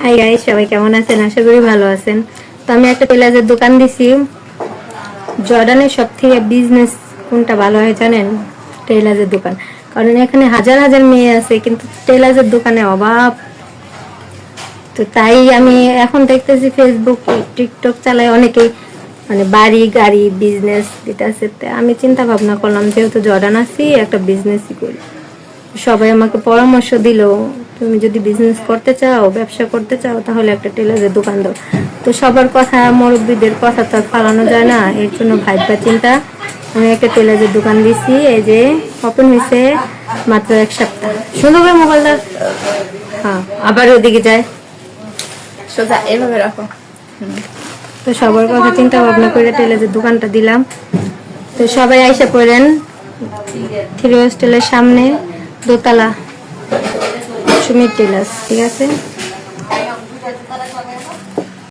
Hi guys, সবাই কেমন আছেন? আশা করি ভালো আছেন। তো আমি একটা টেলার্সের দোকান দিছি। জর্ডানের সব থেকে বিজনেস কোনটা ভালো হয় জানেন? টেলার্সের দোকান। কারণ এখানে হাজার হাজার মেয়ে আছে, কিন্তু টেলার্সের দোকানে অভাব। তো তাই আমি এখন দেখতেছি ফেসবুক টিকটক চালায় অনেকেই, মানে বাড়ি গাড়ি বিজনেস দিতেছে। আমি চিন্তা ভাবনা করলাম, যেহেতু জর্ডান আছি, একটা বিজনেসই করি। সবাই আমাকে পরামর্শ দিল, তুমি যদি বিজনেস করতে চাও, ব্যবসা করতে চাও, তাহলে একটা টেলারের দোকান দাও। তো সবার কথা, মুরব্বীদের কথা তো আর ফালানো যায় না। এর জন্য ভাইবা চিন্তা আমি একটা টেলারের দোকান দিছি। এই যে ওপেন হয়েছে মাত্র 1 সপ্তাহ। সুন্দর করে মোবাইলটা, হ্যাঁ, আবার ওদিকে যায়, সোজা এভাবে রাখো। তো সবার কথা চিন্তা ভাবনা করে টেলারের দোকানটা দিলাম। তো সবাই আইসা পড়েন থ্রি হোস্টেলের সামনে, দোতলা, সুমিত টেলার্স। ঠিক আছে।